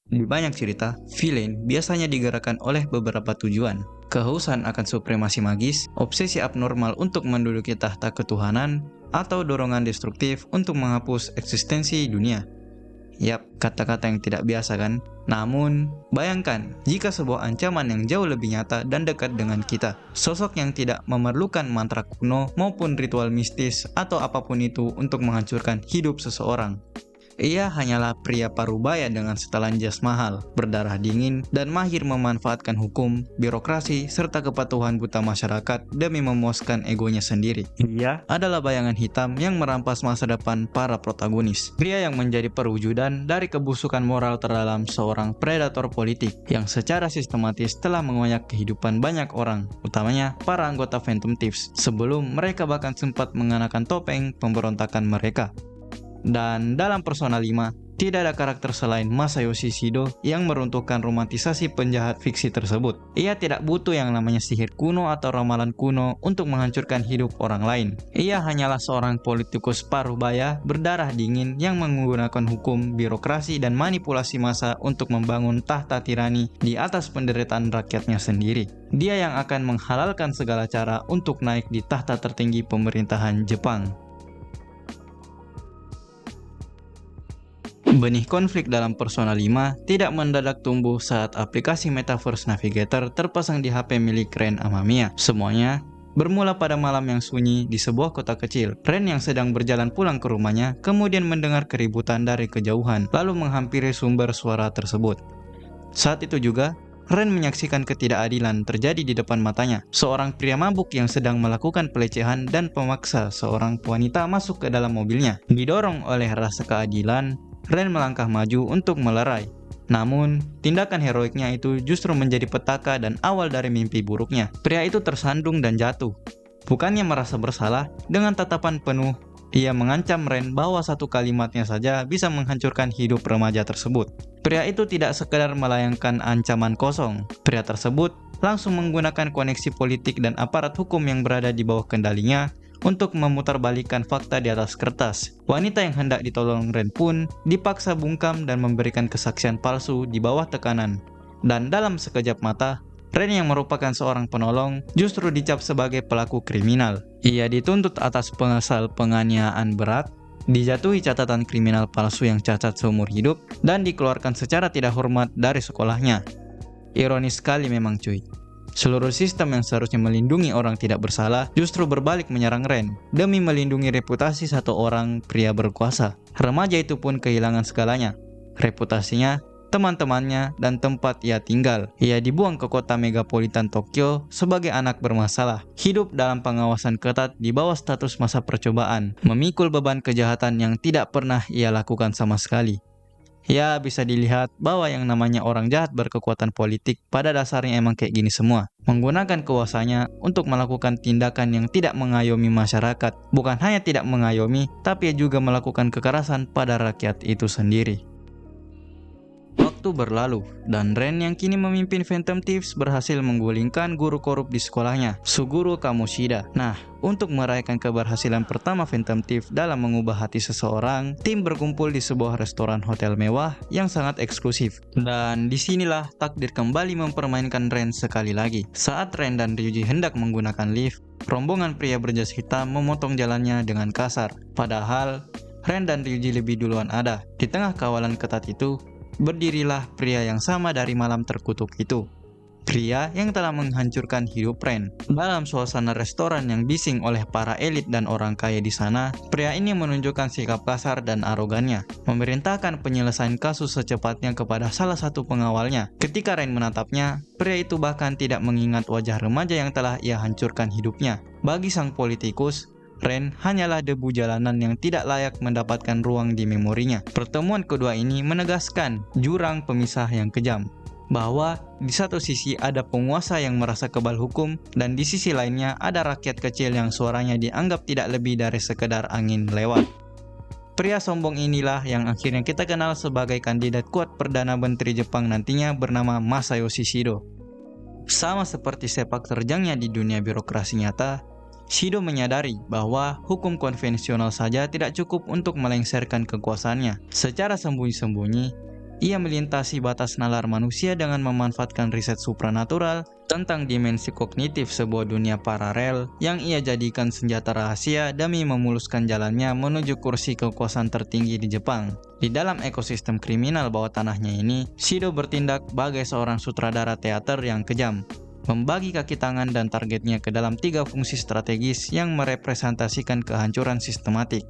Di banyak cerita, villain biasanya digerakkan oleh beberapa tujuan. Kehausan akan supremasi magis, obsesi abnormal untuk menduduki tahta ketuhanan, atau dorongan destruktif untuk menghapus eksistensi dunia. Yap, kata-kata yang tidak biasa kan? Namun, bayangkan jika sebuah ancaman yang jauh lebih nyata dan dekat dengan kita. Sosok yang tidak memerlukan mantra kuno maupun ritual mistis atau apapun itu untuk menghancurkan hidup seseorang. Ia hanyalah pria parubaya dengan setelan jas mahal, berdarah dingin, dan mahir memanfaatkan hukum, birokrasi, serta kepatuhan buta masyarakat demi memuaskan egonya sendiri. Ia adalah bayangan hitam yang merampas masa depan para protagonis. Pria yang menjadi perwujudan dari kebusukan moral terdalam seorang predator politik yang secara sistematis telah mengoyak kehidupan banyak orang, utamanya para anggota Phantom Thieves, sebelum mereka bahkan sempat mengenakan topeng pemberontakan mereka. Dan dalam Persona 5, tidak ada karakter selain Masayoshi Shido yang meruntuhkan romantisasi penjahat fiksi tersebut. Ia tidak butuh yang namanya sihir kuno atau ramalan kuno untuk menghancurkan hidup orang lain. Ia hanyalah seorang politikus parubaya berdarah dingin yang menggunakan hukum, birokrasi, dan manipulasi massa untuk membangun tahta tirani di atas penderitaan rakyatnya sendiri. Dia yang akan menghalalkan segala cara untuk naik di tahta tertinggi pemerintahan Jepang. Benih konflik dalam Persona 5 tidak mendadak tumbuh saat aplikasi Metaverse Navigator terpasang di HP milik Ren Amamiya. Semuanya bermula pada malam yang sunyi di sebuah kota kecil. Ren yang sedang berjalan pulang ke rumahnya kemudian mendengar keributan dari kejauhan, lalu menghampiri sumber suara tersebut. Saat itu juga, Ren menyaksikan ketidakadilan terjadi di depan matanya. Seorang pria mabuk yang sedang melakukan pelecehan dan memaksa seorang wanita masuk ke dalam mobilnya. Didorong oleh rasa keadilan, Ren melangkah maju untuk melerai. Namun, tindakan heroiknya itu justru menjadi petaka dan awal dari mimpi buruknya. Pria itu tersandung dan jatuh. Bukannya merasa bersalah, dengan tatapan penuh, ia mengancam Ren bahwa satu kalimatnya saja bisa menghancurkan hidup remaja tersebut. Pria itu tidak sekedar melayangkan ancaman kosong. Pria tersebut langsung menggunakan koneksi politik dan aparat hukum yang berada di bawah kendalinya untuk memutarbalikkan fakta di atas kertas. Wanita yang hendak ditolong Ren pun dipaksa bungkam dan memberikan kesaksian palsu di bawah tekanan. Dan dalam sekejap mata, Ren yang merupakan seorang penolong justru dicap sebagai pelaku kriminal. Ia dituntut atas pasal penganiayaan berat, dijatuhi catatan kriminal palsu yang cacat seumur hidup, dan dikeluarkan secara tidak hormat dari sekolahnya. Ironis sekali memang cuy. Seluruh sistem yang seharusnya melindungi orang tidak bersalah justru berbalik menyerang Ren demi melindungi reputasi satu orang pria berkuasa. Remaja itu pun kehilangan segalanya, reputasinya, teman-temannya, dan tempat ia tinggal. Ia dibuang ke kota megapolitan Tokyo sebagai anak bermasalah, hidup dalam pengawasan ketat di bawah status masa percobaan, memikul beban kejahatan yang tidak pernah ia lakukan sama sekali. Ya, bisa dilihat bahwa yang namanya orang jahat berkekuatan politik pada dasarnya emang kayak gini semua. Menggunakan kuasanya untuk melakukan tindakan yang tidak mengayomi masyarakat. Bukan hanya tidak mengayomi, tapi juga melakukan kekerasan pada rakyat itu sendiri. Waktu berlalu, dan Ren yang kini memimpin Phantom Thieves berhasil menggulingkan guru korup di sekolahnya, Suguru Kamoshida. Nah, untuk merayakan keberhasilan pertama Phantom Thief dalam mengubah hati seseorang, tim berkumpul di sebuah restoran hotel mewah yang sangat eksklusif. Dan disinilah takdir kembali mempermainkan Ren sekali lagi. Saat Ren dan Ryuji hendak menggunakan lift, rombongan pria berjas hitam memotong jalannya dengan kasar. Padahal, Ren dan Ryuji lebih duluan ada. Di tengah kawalan ketat itu, berdirilah pria yang sama dari malam terkutuk itu. Pria yang telah menghancurkan hidup Ren. Dalam suasana restoran yang bising oleh para elit dan orang kaya di sana, pria ini menunjukkan sikap kasar dan arogannya, memerintahkan penyelesaian kasus secepatnya kepada salah satu pengawalnya. Ketika Ren menatapnya, pria itu bahkan tidak mengingat wajah remaja yang telah ia hancurkan hidupnya. Bagi sang politikus, Ren hanyalah debu jalanan yang tidak layak mendapatkan ruang di memorinya. Pertemuan kedua ini menegaskan jurang pemisah yang kejam, bahwa di satu sisi ada penguasa yang merasa kebal hukum, dan di sisi lainnya ada rakyat kecil yang suaranya dianggap tidak lebih dari sekedar angin lewat. Pria sombong inilah yang akhirnya kita kenal sebagai kandidat kuat Perdana Menteri Jepang nantinya bernama Masayoshi Shido. Sama seperti sepak terjangnya di dunia birokrasi nyata, Shido menyadari bahwa hukum konvensional saja tidak cukup untuk melengsarkan kekuasaannya. Secara sembunyi-sembunyi, Ia melintasi batas nalar manusia dengan memanfaatkan riset supranatural tentang dimensi kognitif sebuah dunia paralel yang ia jadikan senjata rahasia demi memuluskan jalannya menuju kursi kekuasaan tertinggi di Jepang. Di dalam ekosistem kriminal bawah tanahnya ini, Shido bertindak bagai seorang sutradara teater yang kejam, membagi kaki tangan dan targetnya ke dalam 3 fungsi strategis yang merepresentasikan kehancuran sistematik.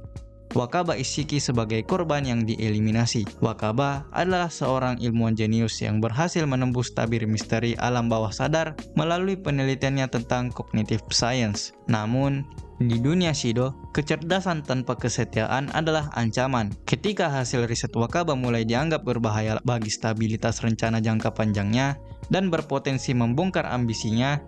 Wakaba Ishiki sebagai korban yang dieliminasi. Wakaba adalah seorang ilmuwan jenius yang berhasil menembus tabir misteri alam bawah sadar melalui penelitiannya tentang cognitive science. Namun, di dunia Shido, kecerdasan tanpa kesetiaan adalah ancaman. Ketika hasil riset Wakaba mulai dianggap berbahaya bagi stabilitas rencana jangka panjangnya dan berpotensi membongkar ambisinya,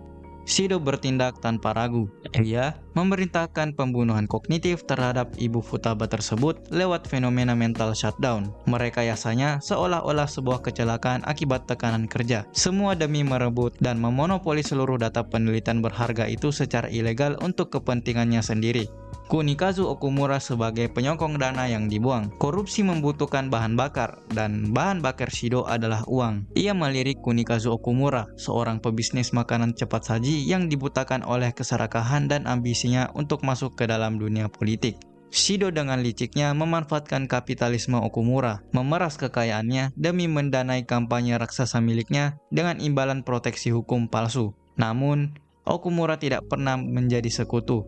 Shido bertindak tanpa ragu. Ia memerintahkan pembunuhan kognitif terhadap ibu Futaba tersebut lewat fenomena mental shutdown. Merekayasanya seolah-olah sebuah kecelakaan akibat tekanan kerja. Semua demi merebut dan memonopoli seluruh data penelitian berharga itu secara ilegal untuk kepentingannya sendiri. Kunikazu Okumura sebagai penyokong dana yang dibuang. Korupsi membutuhkan bahan bakar, dan bahan bakar Shido adalah uang. Ia melirik Kunikazu Okumura, seorang pebisnis makanan cepat saji yang dibutakan oleh keserakahan dan ambisinya untuk masuk ke dalam dunia politik. Shido dengan liciknya memanfaatkan kapitalisme Okumura, memeras kekayaannya demi mendanai kampanye raksasa miliknya dengan imbalan proteksi hukum palsu. Namun, Okumura tidak pernah menjadi sekutu.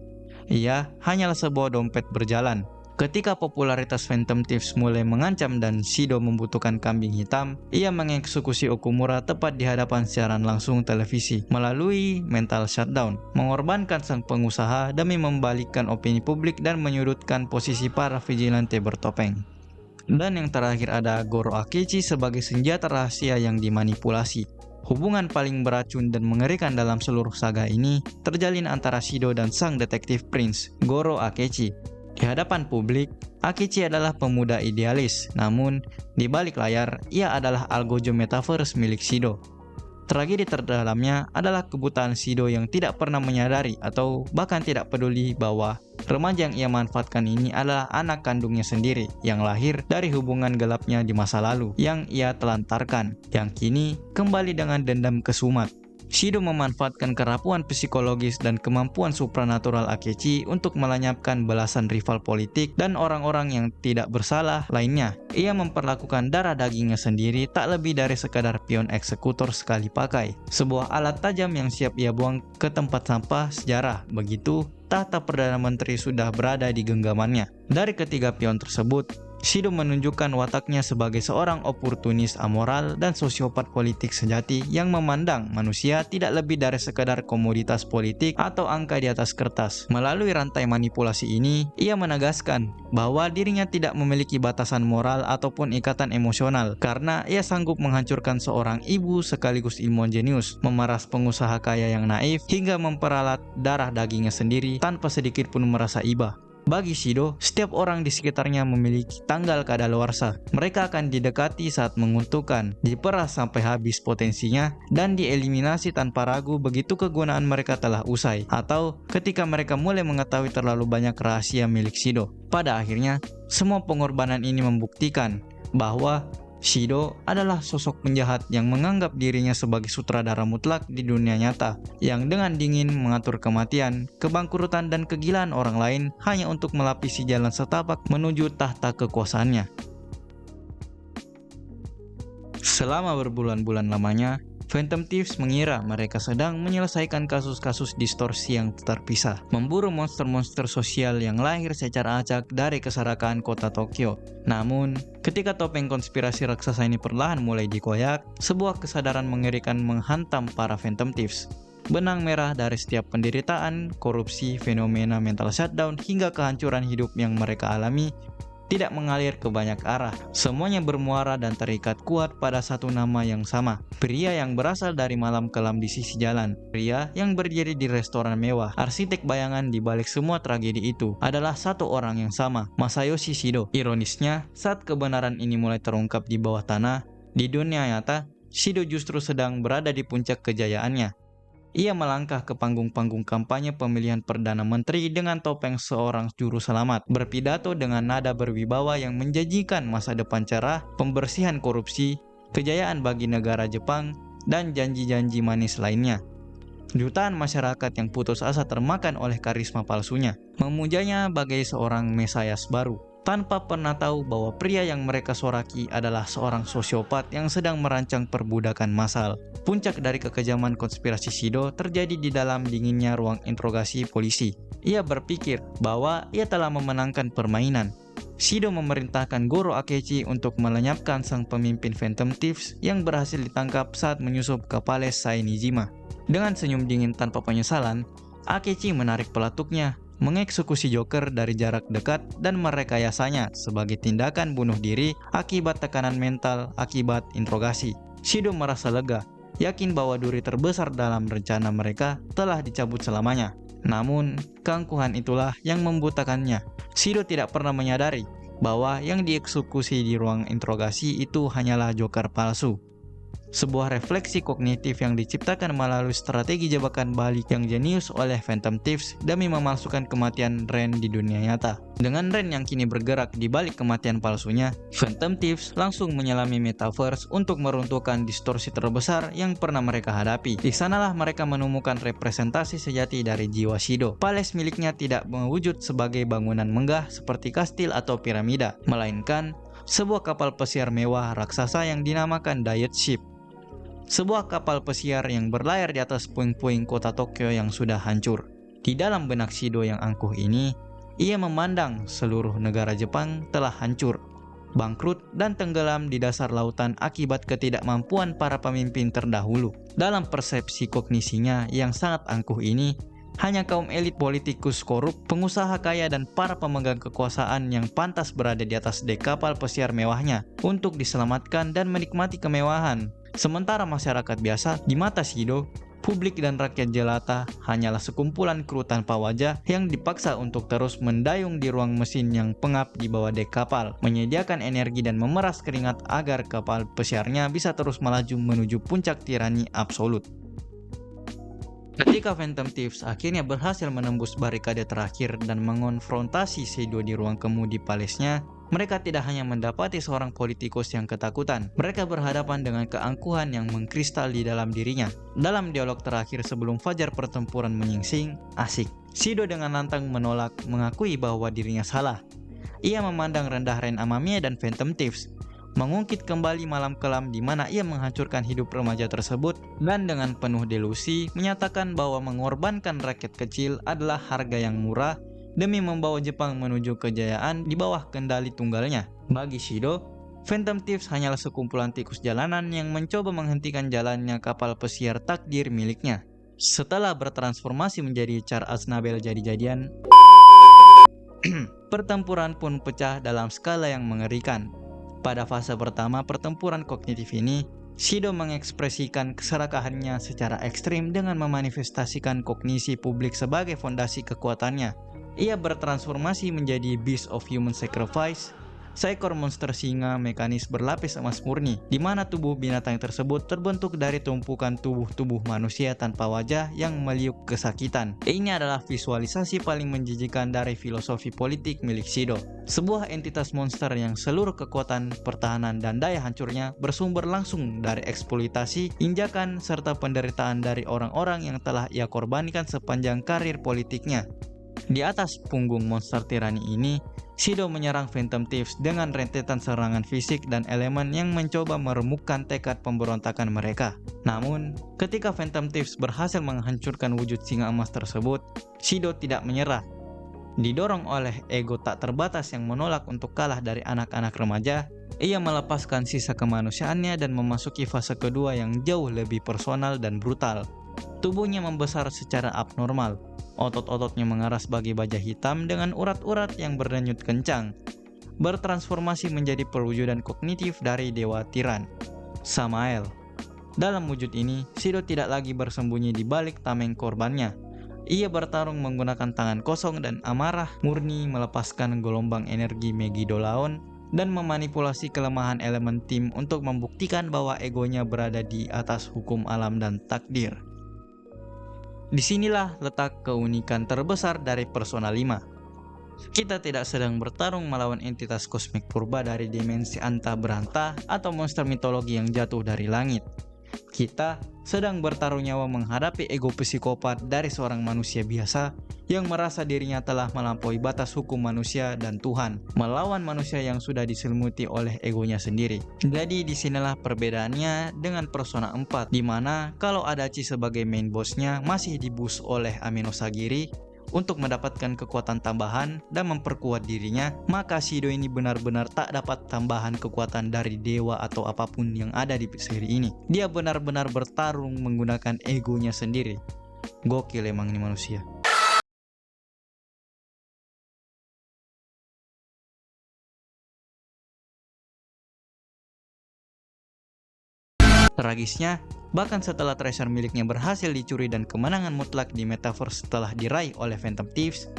Ia hanyalah sebuah dompet berjalan. Ketika popularitas Phantom Thieves mulai mengancam dan Shido membutuhkan kambing hitam, ia mengeksekusi Okumura tepat di hadapan siaran langsung televisi melalui mental shutdown, mengorbankan sang pengusaha demi membalikkan opini publik dan menyudutkan posisi para vigilante bertopeng. Dan yang terakhir ada Goro Akechi sebagai senjata rahasia yang dimanipulasi. Hubungan paling beracun dan mengerikan dalam seluruh saga ini terjalin antara Shido dan sang detektif Prince, Goro Akechi. Di hadapan publik, Akechi adalah pemuda idealis, namun di balik layar, ia adalah algojo metaverse milik Shido. Tragedi terdalamnya adalah kebutaan Shido yang tidak pernah menyadari atau bahkan tidak peduli bahwa remaja yang ia manfaatkan ini adalah anak kandungnya sendiri yang lahir dari hubungan gelapnya di masa lalu yang ia telantarkan, yang kini kembali dengan dendam kesumat. Shido memanfaatkan kerapuhan psikologis dan kemampuan supranatural Akechi untuk melenyapkan belasan rival politik dan orang-orang yang tidak bersalah lainnya. Ia memperlakukan darah dagingnya sendiri tak lebih dari sekadar pion eksekutor sekali pakai, sebuah alat tajam yang siap ia buang ke tempat sampah sejarah. Begitu tahta Perdana Menteri sudah berada di genggamannya. Dari ketiga pion tersebut, Shido menunjukkan wataknya sebagai seorang oportunis amoral dan sosiopat politik sejati yang memandang manusia tidak lebih dari sekadar komoditas politik atau angka di atas kertas. Melalui rantai manipulasi ini, ia menegaskan bahwa dirinya tidak memiliki batasan moral ataupun ikatan emosional karena ia sanggup menghancurkan seorang ibu sekaligus ilmuwan jenius, memeras pengusaha kaya yang naif, hingga memperalat darah dagingnya sendiri tanpa sedikit pun merasa iba. Bagi Shido, setiap orang di sekitarnya memiliki tanggal kadaluarsa. Mereka akan didekati saat menguntungkan, diperas sampai habis potensinya, dan dieliminasi tanpa ragu begitu kegunaan mereka telah usai, atau ketika mereka mulai mengetahui terlalu banyak rahasia milik Shido. Pada akhirnya, semua pengorbanan ini membuktikan bahwa Shido adalah sosok penjahat yang menganggap dirinya sebagai sutradara mutlak di dunia nyata, yang dengan dingin mengatur kematian, kebangkrutan, dan kegilaan orang lain hanya untuk melapisi jalan setapak menuju tahta kekuasaannya. Selama berbulan-bulan lamanya, Phantom Thieves mengira mereka sedang menyelesaikan kasus-kasus distorsi yang terpisah, memburu monster-monster sosial yang lahir secara acak dari keserakaan kota Tokyo. Namun, ketika topeng konspirasi raksasa ini perlahan mulai dikoyak, sebuah kesadaran mengerikan menghantam para Phantom Thieves. Benang merah dari setiap penderitaan, korupsi, fenomena mental shutdown, hingga kehancuran hidup yang mereka alami tidak mengalir ke banyak arah. Semuanya bermuara dan terikat kuat pada satu nama yang sama. Pria yang berasal dari malam kelam di sisi jalan. Pria yang berdiri di restoran mewah. Arsitek bayangan di balik semua tragedi itu adalah satu orang yang sama, Masayoshi Shido. Ironisnya, saat kebenaran ini mulai terungkap di bawah tanah, di dunia nyata, Shido justru sedang berada di puncak kejayaannya. Ia melangkah ke panggung-panggung kampanye pemilihan Perdana Menteri dengan topeng seorang juru selamat, berpidato dengan nada berwibawa yang menjanjikan masa depan cerah, pembersihan korupsi, kejayaan bagi negara Jepang, dan janji-janji manis lainnya. Jutaan masyarakat yang putus asa termakan oleh karisma palsunya, memujanya bagai seorang Mesias baru, tanpa pernah tahu bahwa pria yang mereka soraki adalah seorang sosiopat yang sedang merancang perbudakan massal. Puncak dari kekejaman konspirasi Shido terjadi di dalam dinginnya ruang interogasi polisi. Ia berpikir bahwa ia telah memenangkan permainan. Shido memerintahkan Goro Akechi untuk melenyapkan sang pemimpin Phantom Thieves yang berhasil ditangkap saat menyusup ke Pales Sainijima. Dengan senyum dingin tanpa penyesalan, Akechi menarik pelatuknya, mengeksekusi Joker dari jarak dekat dan merekayasanya sebagai tindakan bunuh diri akibat tekanan mental akibat interogasi. Shido merasa lega, yakin bahwa duri terbesar dalam rencana mereka telah dicabut selamanya. Namun, keangkuhan itulah yang membutakannya. Shido tidak pernah menyadari bahwa yang dieksekusi di ruang interogasi itu hanyalah Joker palsu. Sebuah refleksi kognitif yang diciptakan melalui strategi jebakan balik yang jenius oleh Phantom Thieves demi memalsukan kematian Ren di dunia nyata. Dengan Ren yang kini bergerak di balik kematian palsunya, Phantom Thieves langsung menyelami Metaverse untuk meruntuhkan distorsi terbesar yang pernah mereka hadapi. Di sanalah mereka menemukan representasi sejati dari jiwa Shido. Palace miliknya tidak mewujud sebagai bangunan megah seperti kastil atau piramida, melainkan sebuah kapal pesiar mewah raksasa yang dinamakan Diet Ship. Sebuah kapal pesiar yang berlayar di atas puing-puing kota Tokyo yang sudah hancur. Di dalam benak Shido yang angkuh ini, ia memandang seluruh negara Jepang telah hancur, bangkrut, dan tenggelam di dasar lautan akibat ketidakmampuan para pemimpin terdahulu. Dalam persepsi kognisinya yang sangat angkuh ini, hanya kaum elit politikus korup, pengusaha kaya, dan para pemegang kekuasaan yang pantas berada di atas dek kapal pesiar mewahnya untuk diselamatkan dan menikmati kemewahan. Sementara masyarakat biasa, di mata Shido, publik dan rakyat jelata hanyalah sekumpulan kru tanpa wajah yang dipaksa untuk terus mendayung di ruang mesin yang pengap di bawah dek kapal, menyediakan energi dan memeras keringat agar kapal pesiarnya bisa terus melaju menuju puncak tirani absolut. Ketika Phantom Thieves akhirnya berhasil menembus barikade terakhir dan mengonfrontasi Shido di ruang kemudi Palace-nya, mereka tidak hanya mendapati seorang politikus yang ketakutan, mereka berhadapan dengan keangkuhan yang mengkristal di dalam dirinya. Dalam dialog terakhir sebelum fajar pertempuran menyingsing, asik, Shido dengan lantang menolak mengakui bahwa dirinya salah. Ia memandang rendah Ren Amamiya dan Phantom Thieves, mengungkit kembali malam kelam di mana ia menghancurkan hidup remaja tersebut, dan dengan penuh delusi menyatakan bahwa mengorbankan rakyat kecil adalah harga yang murah demi membawa Jepang menuju kejayaan di bawah kendali tunggalnya. Bagi Shido, Phantom Thieves hanyalah sekumpulan tikus jalanan yang mencoba menghentikan jalannya kapal pesiar takdir miliknya. Setelah bertransformasi menjadi Char Aznable jadi-jadian, pertempuran pun pecah dalam skala yang mengerikan. Pada fase pertama pertempuran kognitif ini, Shido mengekspresikan keserakahannya secara ekstrim dengan memanifestasikan kognisi publik sebagai fondasi kekuatannya. Ia bertransformasi menjadi Beast of Human Sacrifice, seekor monster singa mekanis berlapis emas murni, di mana tubuh binatang tersebut terbentuk dari tumpukan tubuh-tubuh manusia tanpa wajah yang meliuk kesakitan. Ini adalah visualisasi paling menjijikan dari filosofi politik milik Shido. Sebuah entitas monster yang seluruh kekuatan, pertahanan, dan daya hancurnya bersumber langsung dari eksploitasi, injakan, serta penderitaan dari orang-orang yang telah ia korbankan sepanjang karir politiknya. Di atas punggung monster tirani ini, Shido menyerang Phantom Thieves dengan rentetan serangan fisik dan elemen yang mencoba meremukkan tekad pemberontakan mereka. Namun, ketika Phantom Thieves berhasil menghancurkan wujud singa emas tersebut, Shido tidak menyerah. Didorong oleh ego tak terbatas yang menolak untuk kalah dari anak-anak remaja, ia melepaskan sisa kemanusiaannya dan memasuki fase kedua yang jauh lebih personal dan brutal. Tubuhnya membesar secara abnormal. Otot-ototnya mengeras sebagai baja hitam dengan urat-urat yang berdenyut kencang, bertransformasi menjadi perwujudan kognitif dari dewa tiran, Samael. Dalam wujud ini, Shido tidak lagi bersembunyi di balik tameng korbannya. Ia bertarung menggunakan tangan kosong dan amarah murni, melepaskan gelombang energi Megidolaon dan memanipulasi kelemahan elemen tim untuk membuktikan bahwa egonya berada di atas hukum alam dan takdir. Disinilah letak keunikan terbesar dari Persona 5. Kita tidak sedang bertarung melawan entitas kosmik purba dari dimensi anta berantah atau monster mitologi yang jatuh dari langit. Kita sedang bertaruh nyawa menghadapi ego psikopat dari seorang manusia biasa yang merasa dirinya telah melampaui batas hukum manusia dan Tuhan, melawan manusia yang sudah diselimuti oleh egonya sendiri. Jadi disinilah perbedaannya dengan Persona 4, dimana kalau Adachi sebagai main bossnya masih diboost oleh Amino Sagiri untuk mendapatkan kekuatan tambahan dan memperkuat dirinya, maka Shido ini benar-benar tak dapat tambahan kekuatan dari dewa atau apapun yang ada di seri ini. Dia benar-benar bertarung menggunakan egonya sendiri. Gokil emang ini manusia. Tragisnya, bahkan setelah treasure miliknya berhasil dicuri dan kemenangan mutlak di Metaverse setelah diraih oleh Phantom Thieves,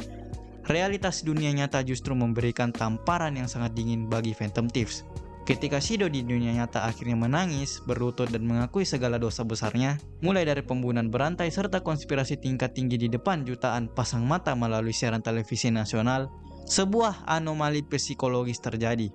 realitas dunia nyata justru memberikan tamparan yang sangat dingin bagi Phantom Thieves. Ketika Shido di dunia nyata akhirnya menangis, berlutut dan mengakui segala dosa besarnya, mulai dari pembunuhan berantai serta konspirasi tingkat tinggi di depan jutaan pasang mata melalui siaran televisi nasional, sebuah anomali psikologis terjadi.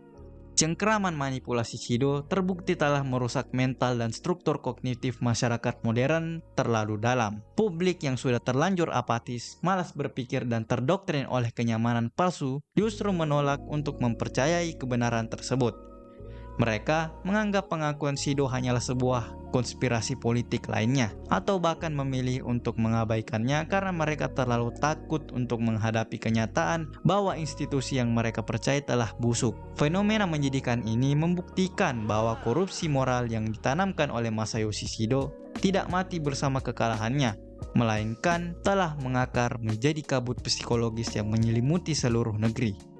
Cengkraman manipulasi Shido terbukti telah merusak mental dan struktur kognitif masyarakat modern terlalu dalam. Publik yang sudah terlanjur apatis, malas berpikir dan terdoktrin oleh kenyamanan palsu justru menolak untuk mempercayai kebenaran tersebut. Mereka menganggap pengakuan Shido hanyalah sebuah konspirasi politik lainnya, atau bahkan memilih untuk mengabaikannya karena mereka terlalu takut untuk menghadapi kenyataan bahwa institusi yang mereka percaya telah busuk. Fenomena menjadikan ini membuktikan bahwa korupsi moral yang ditanamkan oleh Masayoshi Shido tidak mati bersama kekalahannya, melainkan telah mengakar menjadi kabut psikologis yang menyelimuti seluruh negeri.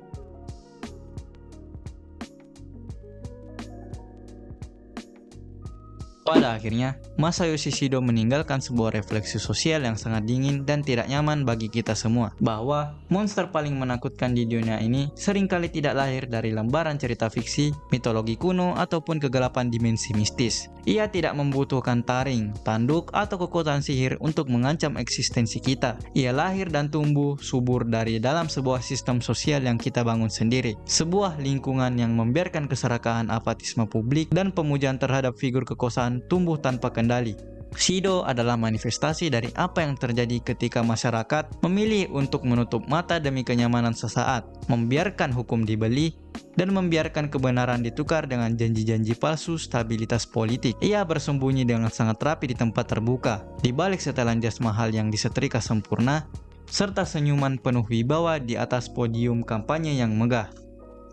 Pada akhirnya, Masayoshi Shido meninggalkan sebuah refleksi sosial yang sangat dingin dan tidak nyaman bagi kita semua, bahwa monster paling menakutkan di dunia ini seringkali tidak lahir dari lembaran cerita fiksi, mitologi kuno, ataupun kegelapan dimensi mistis. Ia tidak membutuhkan taring, tanduk, atau kekuatan sihir untuk mengancam eksistensi kita. Ia lahir dan tumbuh subur dari dalam sebuah sistem sosial yang kita bangun sendiri, sebuah lingkungan yang membiarkan keserakahan apatisme publik dan pemujaan terhadap figur kekuasaan tumbuh tanpa kendali. Shido adalah manifestasi dari apa yang terjadi ketika masyarakat memilih untuk menutup mata demi kenyamanan sesaat, membiarkan hukum dibeli, dan membiarkan kebenaran ditukar dengan janji-janji palsu stabilitas politik. Ia bersembunyi dengan sangat rapi di tempat terbuka, di balik setelan jas mahal yang disetrika sempurna, serta senyuman penuh wibawa di atas podium kampanye yang megah.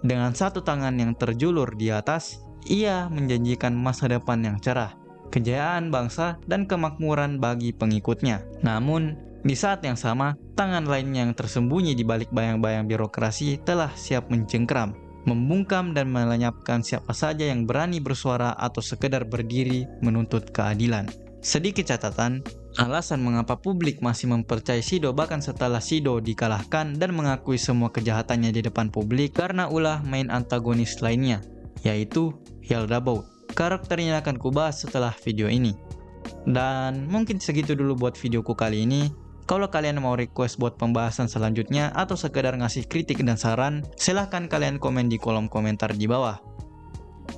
Dengan satu tangan yang terjulur di atas, ia menjanjikan masa depan yang cerah, kejayaan bangsa, dan kemakmuran bagi pengikutnya. Namun, di saat yang sama, tangan lainnya yang tersembunyi di balik bayang-bayang birokrasi telah siap mencengkram, membungkam dan melenyapkan siapa saja yang berani bersuara atau sekedar berdiri menuntut keadilan. Sedikit catatan, alasan mengapa publik masih mempercayai Shido bahkan setelah Shido dikalahkan dan mengakui semua kejahatannya di depan publik karena ulah main antagonis lainnya, yaitu Yaldabaoth. Karakternya akan kubahas setelah video ini. Dan mungkin segitu dulu buat videoku kali ini. Kalau kalian mau request buat pembahasan selanjutnya atau sekedar ngasih kritik dan saran, silahkan kalian komen di kolom komentar di bawah.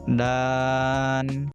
Dan